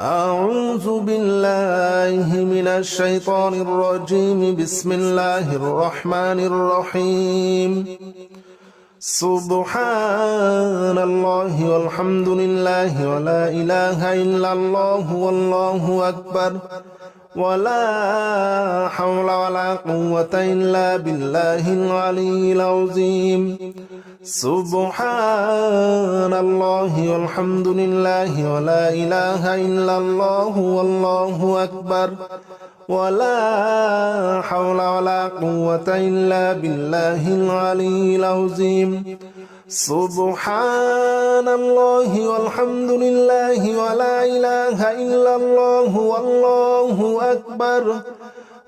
أعوذ بالله من الشيطان الرجيم. بسم الله الرحمن الرحيم. سبحان الله والحمد لله ولا إله إلا الله والله أكبر ولا حول ولا قوة إلا بالله العلي العظيم. سبحان الله والحمد لله ولا إله إلا الله والله أكبر ولا حول ولا قوة إلا بالله العلي العظيم. سبحان الله والحمد لله ولا إله إلا الله والله أكبر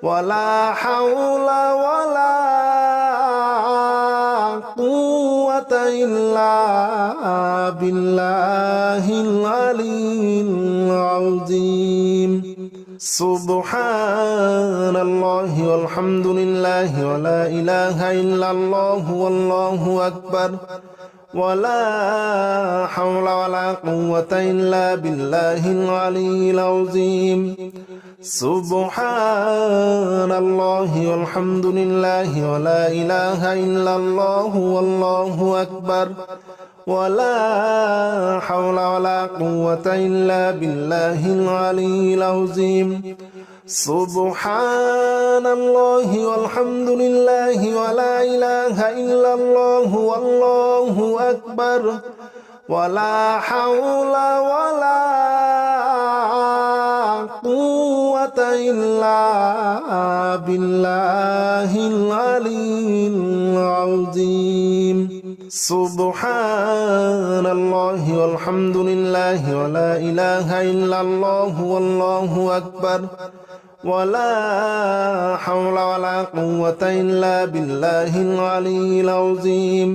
ولا حول ولا قوة إلا بالله العلي العظيم. سبحان الله والحمد لله ولا إله إلا الله والله أكبر ولا حول ولا قوة إلا بالله العلي العظيم. سبحان الله والحمد لله ولا إله إلا الله والله أكبر ولا حول ولا قوة إلا بالله العلي العظيم. سبحان الله والحمد لله ولا إله إلا الله والله أكبر ولا حول ولا قوة إلا بالله العلي العظيم. سبحان الله والحمد لله ولا إله إلا الله والله أكبر ولا حول ولا قوة إلا بالله العلي العظيم.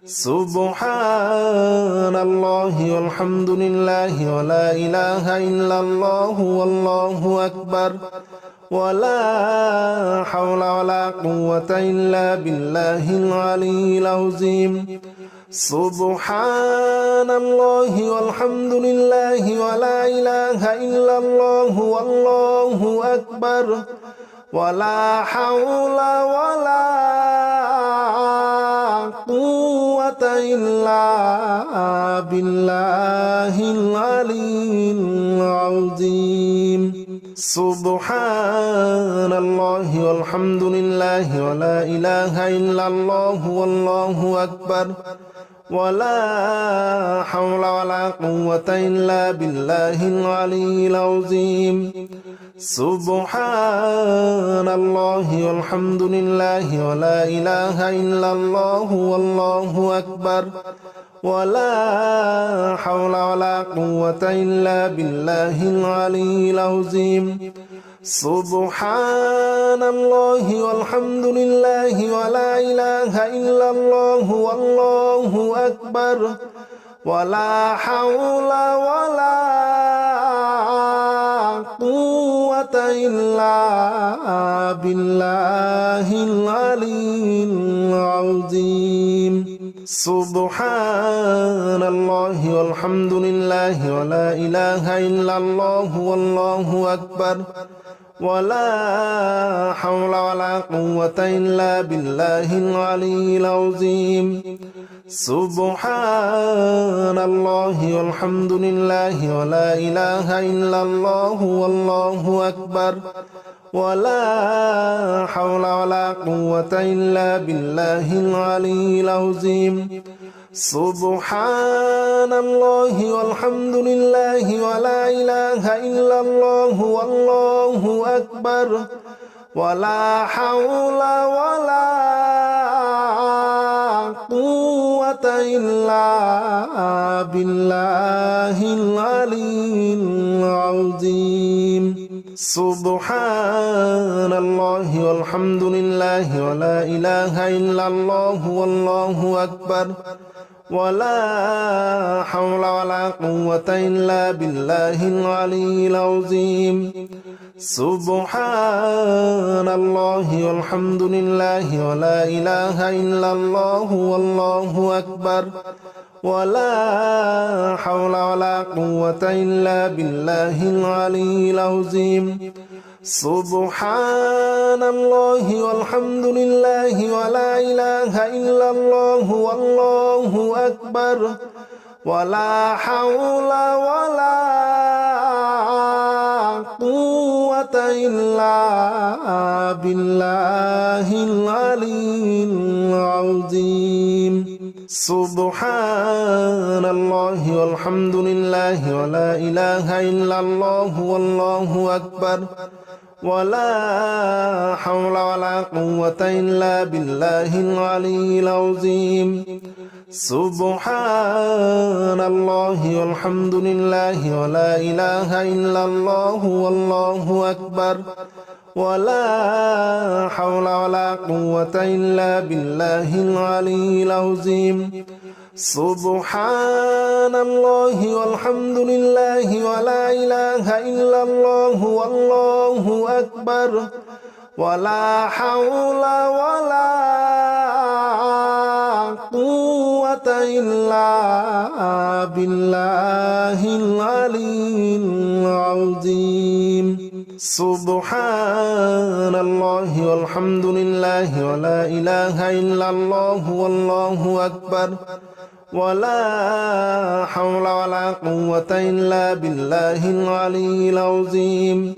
سبحان الله والحمد لله ولا إله إلا الله والله أكبر ولا حول ولا قوة إلا بالله العلي العظيم. سبحان الله والحمد لله ولا إله إلا الله والله أكبر ولا حول ولا قوة إلا بالله العلي العظيم. سبحان الله والحمد لله ولا إله إلا الله والله أكبر ولا حول ولا قوة إلا بالله العلي العظيم. سبحان الله والحمد لله ولا إله إلا الله والله أكبر ولا حول ولا قوة إلا بالله العلي العظيم. سبحان الله والحمد لله ولا إله إلا الله والله أكبر ولا حول ولا قوة إلا بالله العلي العظيم. سبحان الله والحمد لله ولا إله إلا الله والله أكبر ولا حول ولا قوة إلا بالله العلي العظيم. سبحان الله والحمد لله ولا إله إلا الله والله أكبر ولا حول ولا قوة إلا بالله العلي العظيم. سبحان الله والحمد لله ولا إله إلا الله والله أكبر ولا حول ولا قوة إلا بالله العلي العظيم. سبحان الله والحمد لله ولا إله إلا الله والله أكبر ولا حول ولا قوة إلا بالله العلي العظيم. سبحان الله والحمد لله ولا إله إلا الله والله أكبر ولا حول ولا قوة إلا بالله العلي العظيم سبحان الله والحمد لله ولا إله إلا الله والله أكبر ولا حول ولا قوة إلا بالله العلي العظيم سبحان الله والحمد لله ولا إله إلا الله والله أكبر ولا حول ولا قوة إلا بالله العلي العظيم سبحان الله والحمد لله ولا إله إلا الله والله أكبر ولا حول ولا قوة إلا بالله العلي العظيم سبحان الله والحمد لله ولا إله إلا الله والله أكبر ولا حول ولا قوة إلا بالله العلي العظيم سبحان الله والحمد لله ولا إله إلا الله والله أكبر ولا حول ولا قوة إلا بالله العلي العظيم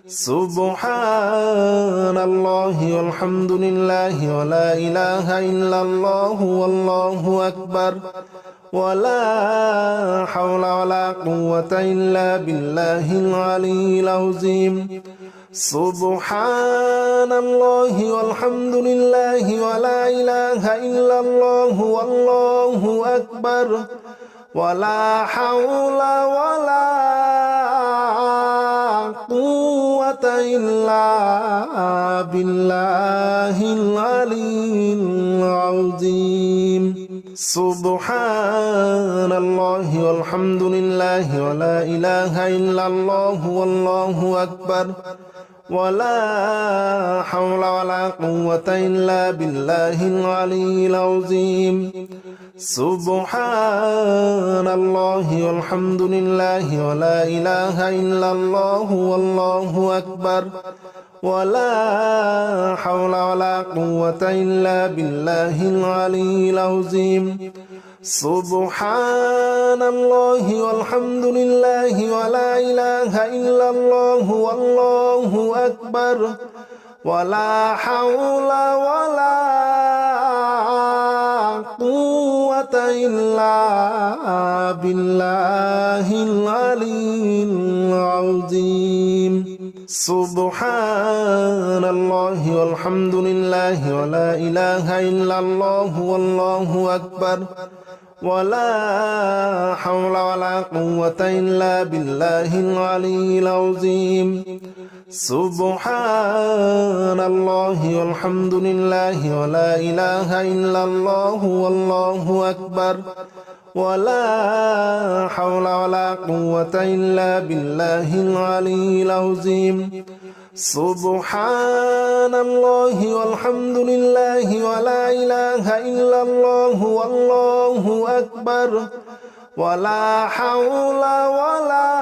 سبحان الله والحمد لله ولا إله إلا الله والله أكبر ولا حول ولا قوة إلا بالله العلي العظيم سبحان الله والحمد لله ولا إله إلا الله والله أكبر ولا حول ولا قوة إلا بالله العلي العظيم سبحان الله والحمد لله ولا إله إلا الله والله أكبر ولا حول ولا قوة إلا بالله العلي العظيم سبحان الله والحمد لله ولا إله إلا الله والله أكبر ولا حول ولا قوة إلا بالله العلي العظيم سبحان الله والحمد لله ولا إله إلا الله والله أكبر ولا حول ولا قوة إلا بالله العلي العظيم سبحان الله والحمد لله ولا إله إلا الله والله أكبر ولا حول ولا قوة إلا بالله العلي العظيم سبحان الله والحمد لله ولا إله إلا الله والله أكبر ولا حول ولا قوة إلا بالله العلي العظيم سبحان الله والحمد لله ولا إله إلا الله والله أكبر ولا حول ولا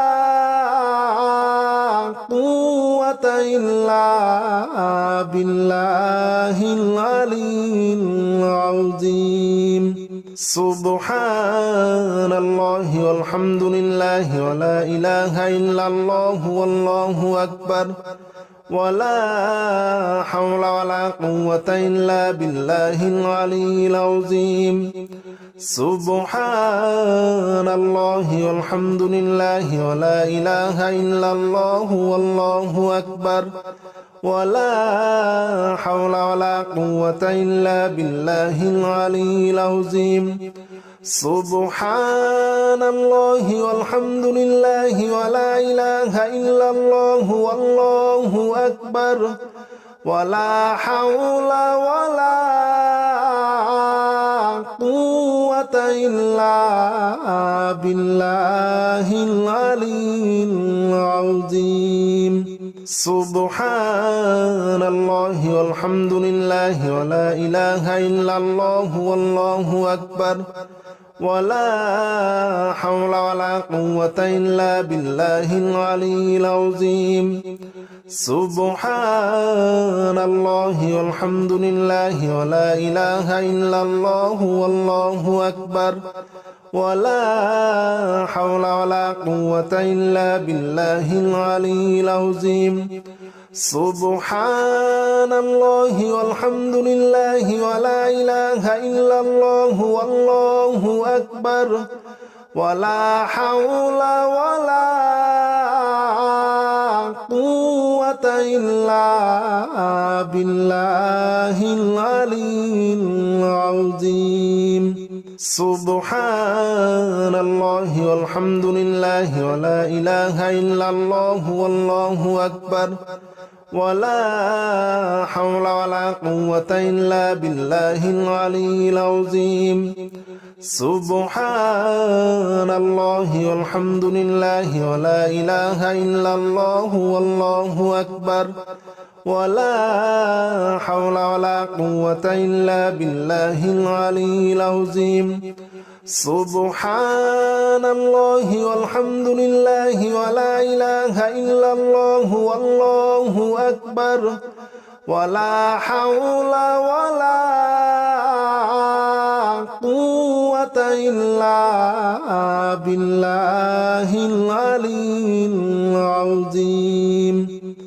قوة إلا بالله العلي العظيم سبحان الله والحمد لله ولا إله إلا الله والله أكبر ولا حول ولا قوة إلا بالله العلي العظيم سبحان الله والحمد لله ولا إله إلا الله والله أكبر ولا حول ولا قوة إلا بالله العلي العظيم سبحان الله والحمد لله ولا إله إلا الله والله أكبر ولا حول ولا قوة إلا بالله العلي العظيم سبحان الله والحمد لله ولا إله إلا الله والله أكبر ولا حول ولا قوة إلا بالله العلي العظيم سبحان الله والحمد لله ولا إله إلا الله والله أكبر ولا حول ولا قوة إلا بالله العلي العظيم سبحان الله والحمد لله ولا إله إلا الله والله أكبر ولا حول ولا قوة إلا بالله العلي العظيم سبحان الله والحمد لله ولا إله إلا الله والله أكبر ولا حول ولا قوة إلا بالله العلي العظيم سبحان الله والحمد لله ولا إله إلا الله والله أكبر ولا حول ولا قوة إلا بالله العلي العظيم سبحان الله والحمد لله ولا إله إلا الله والله أكبر ولا حول ولا قوة إلا بالله العلي العظيم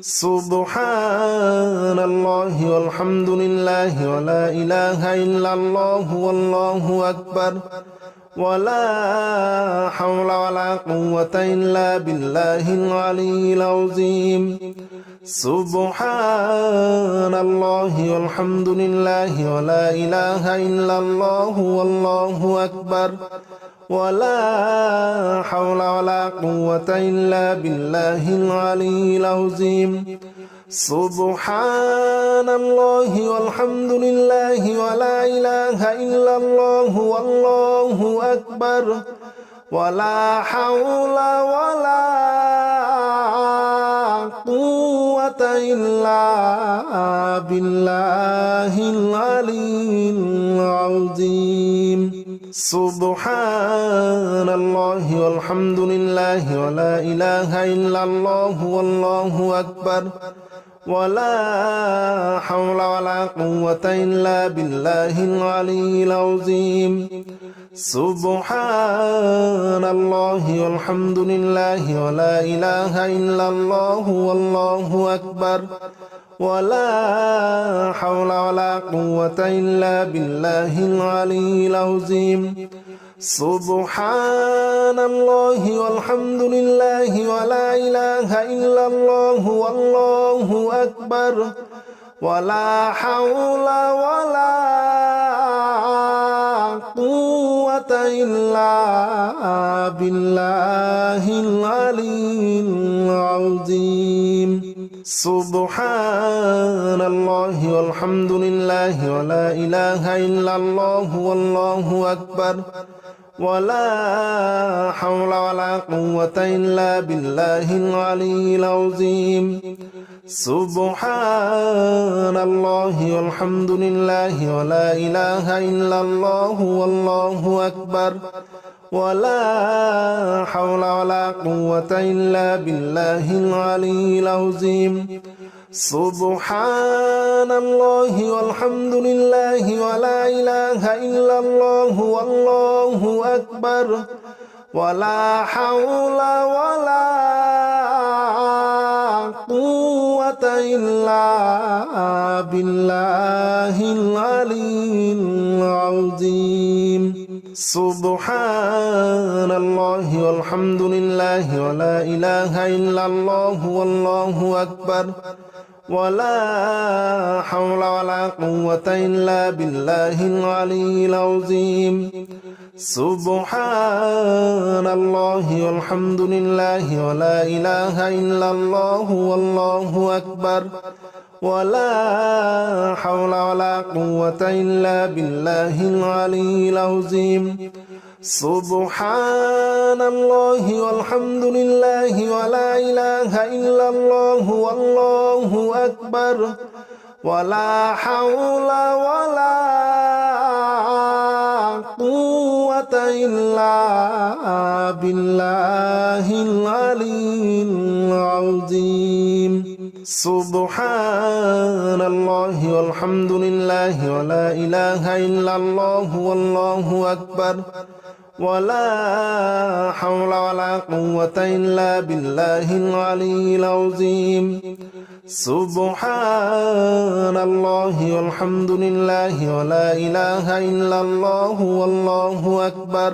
سبحان الله والحمد لله ولا إله إلا الله والله أكبر ولا حول ولا قوة إلا بالله العلي العظيم سبحان الله والحمد لله ولا إله إلا الله والله أكبر ولا حول ولا قوة إلا بالله العلي العظيم سبحان الله والحمد لله ولا إله إلا الله والله أكبر ولا حول ولا قوة إلا بالله العلي العظيم سبحان الله والحمد لله ولا إله إلا الله والله أكبر ولا حول ولا قوة إلا بالله العلي العظيم سبحان الله والحمد لله ولا إله إلا الله والله أكبر ولا حول ولا قوة إلا بالله العلي العظيم سبحان الله والحمد لله ولا إله إلا الله والله أكبر ولا حول ولا قوة إلا بالله العلي العظيم سبحان الله والحمد لله ولا إله إلا الله والله أكبر ولا حول ولا قوة إلا بالله العلي العظيم سبحان الله والحمد لله ولا إله إلا الله والله أكبر ولا حول ولا قوة إلا بالله العلي العظيم سبحان الله والحمد لله ولا إله إلا الله والله أكبر ولا حول ولا قوة إلا بالله العلي العظيم سبحان الله والحمد لله ولا إله إلا الله والله أكبر ولا حول ولا قوة إلا بالله العلي العظيم سبحان الله والحمد لله ولا إله إلا الله والله أكبر ولا حول ولا قوة إلا بالله العلي العظيم سبحان الله والحمد لله ولا إله إلا الله والله أكبر ولا حول ولا قوة قوة إلا بالله العلي العظيم سبحان الله والحمد لله ولا إله إلا الله والله أكبر ولا حول ولا قوة إلا بالله العلي العظيم سبحان الله والحمد لله ولا إله إلا الله والله أكبر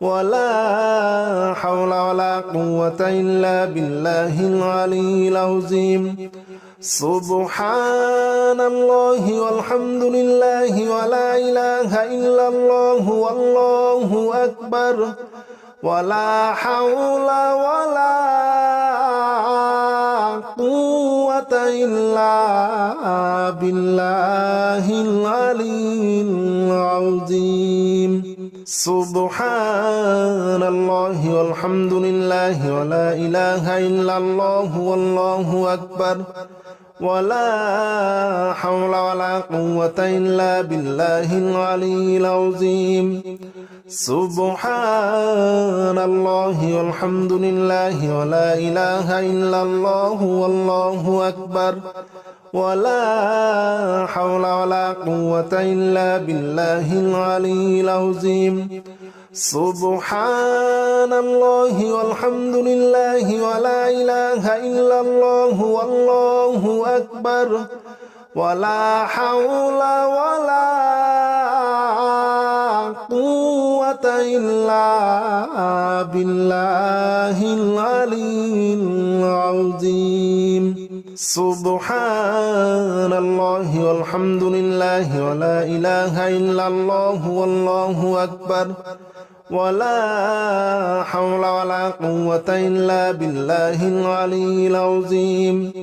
ولا حول ولا قوة إلا بالله العلي العظيم سبحان الله والحمد لله ولا إله إلا الله والله أكبر ولا حول ولا قوة إلا بالله العلي العظيم سبحان الله والحمد لله ولا إله إلا الله والله أكبر ولا حول ولا قوة إلا بالله العلي العظيم سبحان الله والحمد لله ولا إله إلا الله والله أكبر ولا حول ولا قوة إلا بالله العلي العظيم سبحان الله والحمد لله ولا إله إلا الله والله أكبر ولا حول ولا قوة إلا بالله العلي العظيم سبحان الله والحمد لله ولا إله إلا الله والله أكبر ولا حول ولا قوة إلا بالله العلي العظيم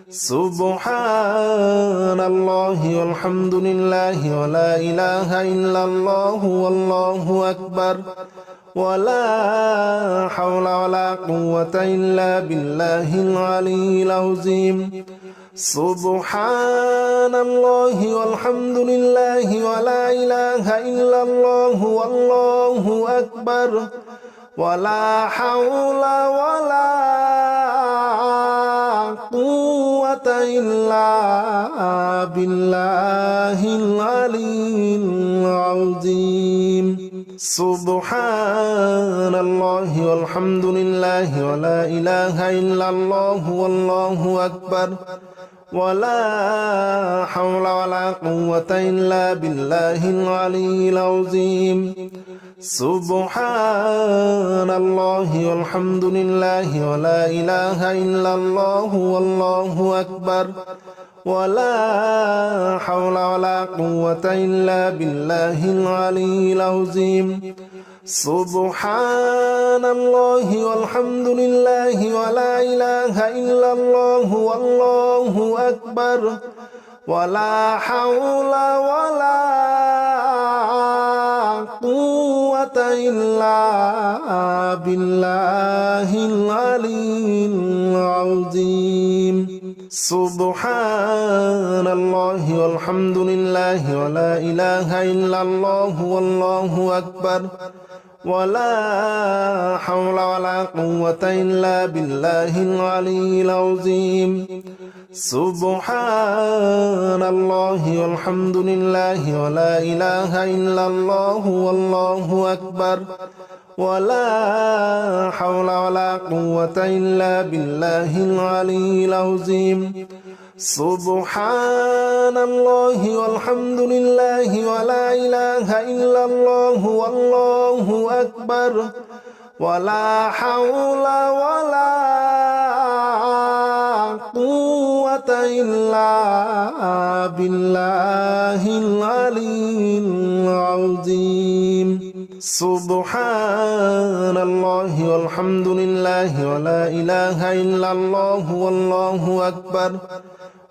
سبحان الله والحمد لله ولا إله إلا الله والله أكبر ولا حول ولا قوة إلا بالله العلي العظيم سبحان الله والحمد لله ولا إله إلا الله والله أكبر ولا حول ولا قوة إلا بالله العلي العظيم سبحان الله والحمد لله ولا إله إلا الله والله أكبر ولا حول ولا قوة إلا بالله العلي العظيم سبحان الله والحمد لله ولا إله إلا الله والله أكبر ولا حول ولا قوة إلا بالله العلي العظيم سبحان الله والحمد لله ولا إله إلا الله والله أكبر ولا حول ولا قوة إلا بالله العلي العظيم سبحان الله والحمد لله ولا إله إلا الله والله أكبر ولا حول ولا قوة إلا بالله العلي العظيم سبحان الله والحمد لله ولا إله إلا الله والله أكبر ولا حول ولا قوة إلا بالله العلي العظيم سبحان الله والحمد لله ولا إله إلا الله والله أكبر ولا حول ولا قوة إلا بالله العلي العظيم سبحان الله والحمد لله ولا إله إلا الله والله أكبر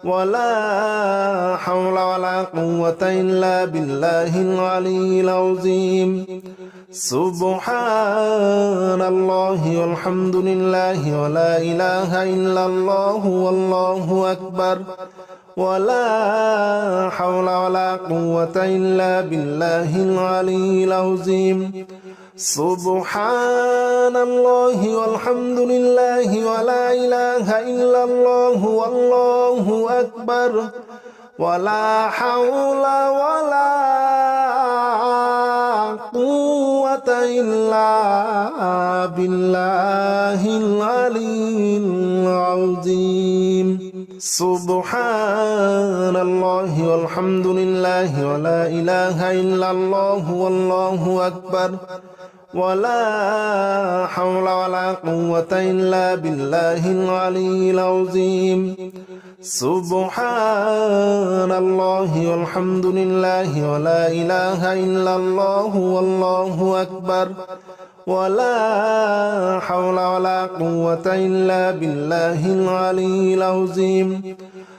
ولا حول ولا قوة إلا بالله العلي العظيم سبحان الله والحمد لله ولا إله إلا الله والله أكبر ولا حول ولا قوة إلا بالله العلي العظيم سبحان الله والحمد لله ولا إله إلا الله والله أكبر ولا حول ولا قوة إلا بالله العلي العظيم سبحان الله والحمد لله ولا إله إلا الله والله أكبر ولا حول ولا قوة إلا بالله العلي العظيم سبحان الله والحمد لله ولا إله إلا الله والله أكبر ولا حول ولا قوة إلا بالله العلي العظيم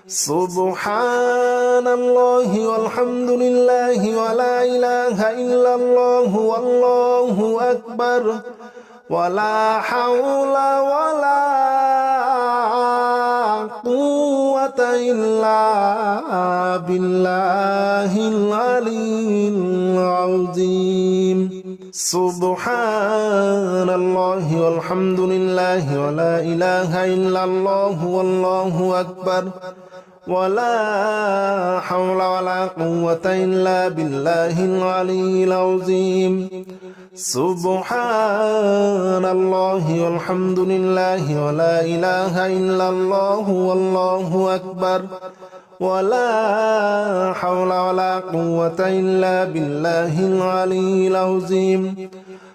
سبحان الله والحمد لله ولا إله إلا الله والله أكبر ولا حول ولا قوة إلا بالله العلي العظيم سبحان الله والحمد لله ولا إله إلا الله والله أكبر ولا حول ولا قوة إلا بالله العلي العظيم سبحان الله والحمد لله ولا إله إلا الله والله أكبر ولا حول ولا قوة إلا بالله العلي العظيم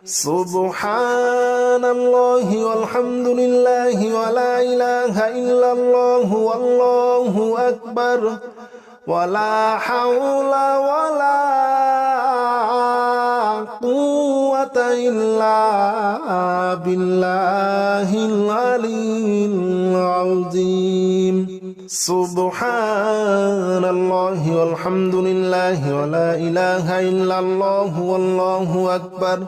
سبحان الله والحمد لله ولا إله إلا الله والله أكبر ولا حول ولا قوة إلا بالله العلي العظيم سبحان الله والحمد لله ولا إله إلا الله والله أكبر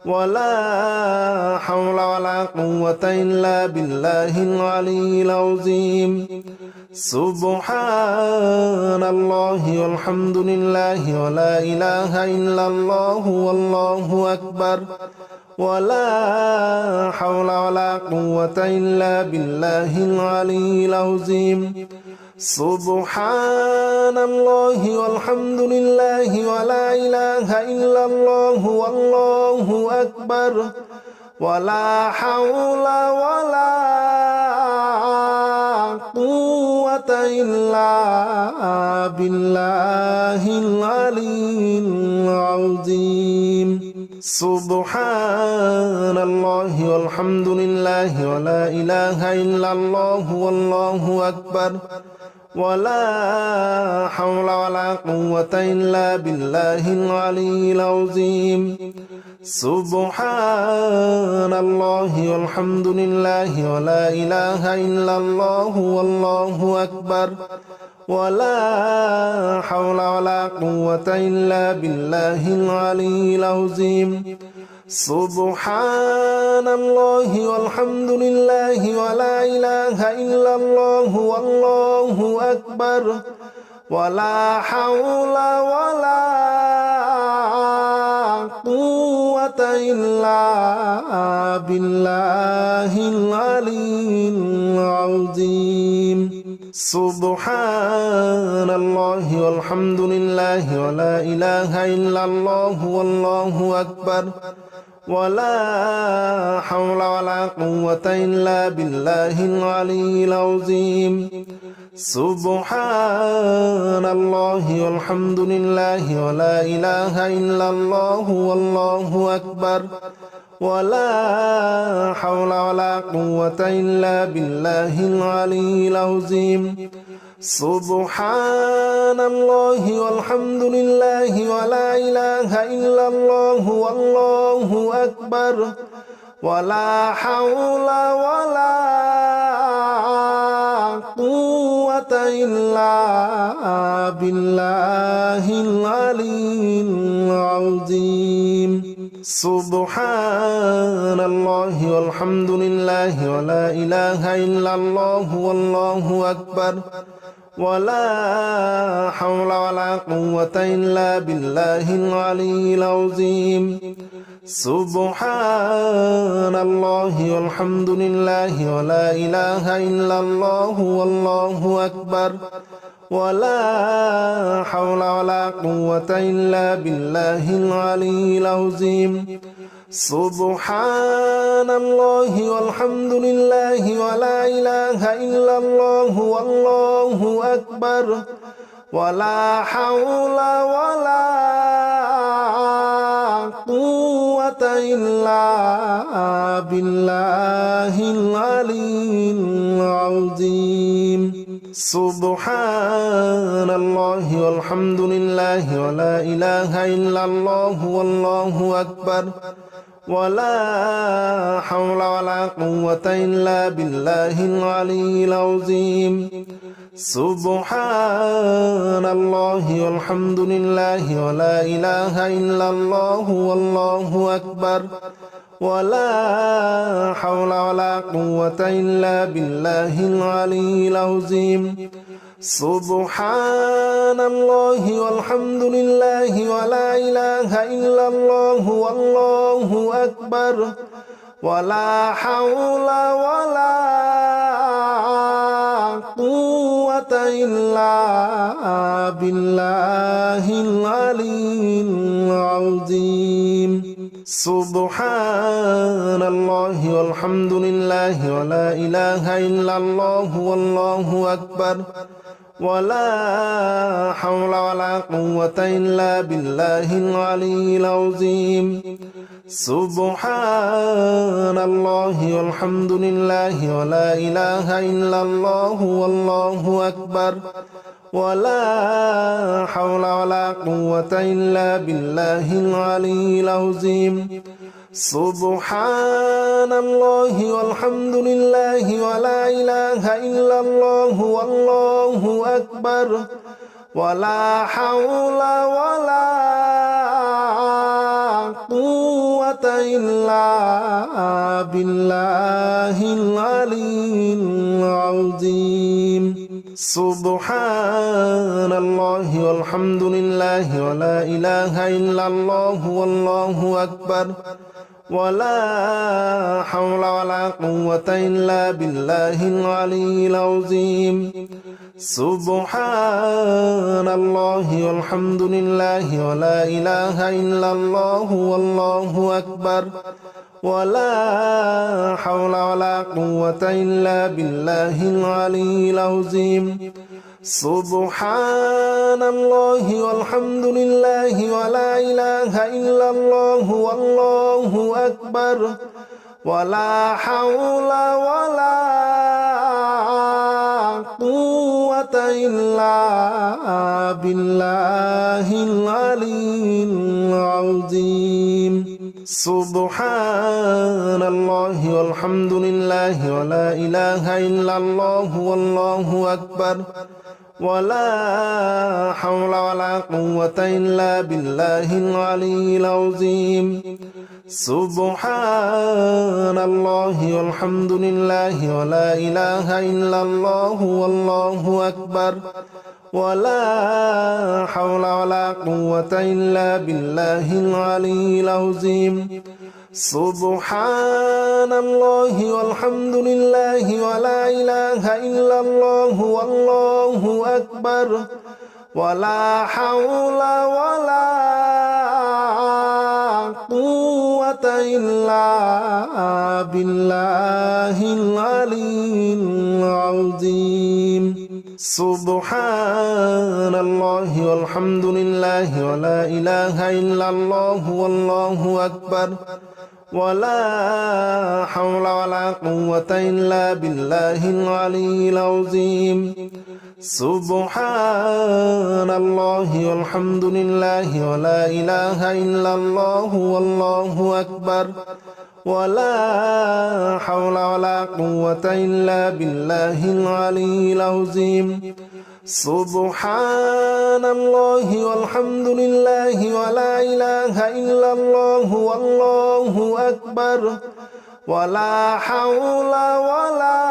ولا حول ولا قوة إلا بالله العلي العظيم سبحان الله والحمد لله ولا إله إلا الله والله أكبر ولا حول ولا قوة إلا بالله العلي العظيم سبحان الله والحمد لله ولا إله إلا الله والله أكبر ولا حول ولا قوة إلا بالله العلي العظيم سبحان الله والحمد لله ولا إله إلا الله والله أكبر ولا حول ولا قوة إلا بالله العلي العظيم سبحان الله والحمد لله ولا إله إلا الله والله أكبر ولا حول ولا قوة إلا بالله العلي العظيم سبحان الله والحمد لله ولا إله إلا الله والله أكبر ولا حول ولا قوة إلا بالله العلي العظيم سبحان الله والحمد لله ولا إله إلا الله والله أكبر ولا حول ولا قوة إلا بالله العلي العظيم سبحان الله والحمد لله ولا إله إلا الله والله أكبر ولا حول ولا قوة إلا بالله العلي العظيم سبحان الله والحمد لله ولا إله إلا الله والله أكبر ولا حول ولا قوة إلا بالله العلي العظيم سبحان الله والحمد لله ولا إله إلا الله والله أكبر ولا حول ولا قوة إلا بالله العلي العظيم سبحان الله والحمد لله ولا إله إلا الله والله أكبر ولا حول ولا قوة إلا بالله العلي العظيم سبحان الله والحمد لله ولا إله إلا الله والله أكبر ولا حول ولا قوة إلا بالله العلي العظيم سبحان الله والحمد لله ولا إله إلا الله والله أكبر ولا حول ولا قوة إلا بالله العلي العظيم سبحان الله والحمد لله ولا إله إلا الله والله أكبر ولا حول ولا قوة إلا بالله العلي العظيم سبحان الله والحمد لله ولا إله إلا الله والله أكبر ولا حول ولا قوة إلا بالله العلي العظيم سبحان الله والحمد لله ولا إله إلا الله والله أكبر ولا حول ولا قوة إلا بالله العلي العظيم سبحان الله والحمد لله ولا إله إلا الله والله أكبر ولا حول ولا قوة إلا بالله العلي العظيم سبحان الله والحمد لله ولا إله إلا الله والله أكبر ولا حول ولا قوة إلا بالله العلي العظيم سبحان الله والحمد لله ولا إله إلا الله والله أكبر ولا حول ولا قوة إلا بالله العلي العظيم سبحان الله والحمد لله ولا إله إلا الله والله أكبر ولا حول ولا قوة إلا بالله العلي العظيم سبحان الله والحمد لله ولا إله إلا الله والله أكبر ولا حول ولا قوة إلا بالله العلي العظيم سبحان الله والحمد لله ولا إله إلا الله والله أكبر ولا حول ولا قوة إلا بالله العلي العظيم سبحان الله والحمد لله ولا إله إلا الله والله أكبر ولا حول ولا قوة إلا بالله العلي العظيم سبحان الله والحمد لله ولا إله إلا الله والله أكبر ولا حول ولا قوة إلا بالله العلي العظيم سبحان الله والحمد لله ولا إله إلا الله والله أكبر ولا حول ولا قوة إلا بالله العلي العظيم سبحان الله والحمد لله ولا إله إلا الله والله أكبر ولا حول ولا قوة إلا بالله العلي العظيم سبحان الله والحمد لله ولا إله إلا الله والله أكبر ولا حول ولا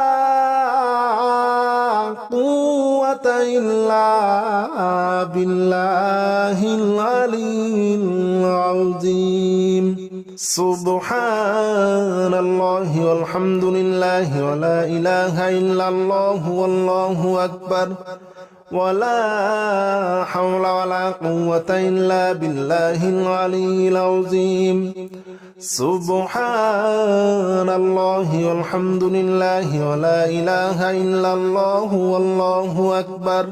قوة إلا بالله العلي العظيم سبحان الله والحمد لله ولا إله إلا الله والله أكبر ولا حول ولا قوة إلا بالله العلي العظيم سبحان الله والحمد لله ولا إله إلا الله والله أكبر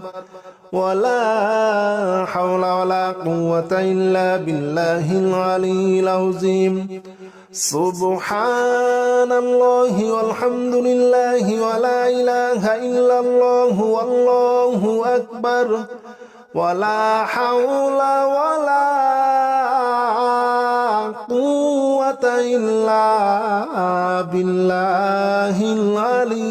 ولا حول ولا قوة إلا بالله العلي العظيم سبحان الله والحمد لله ولا إله إلا الله والله أكبر ولا حول ولا قوة إلا بالله العلي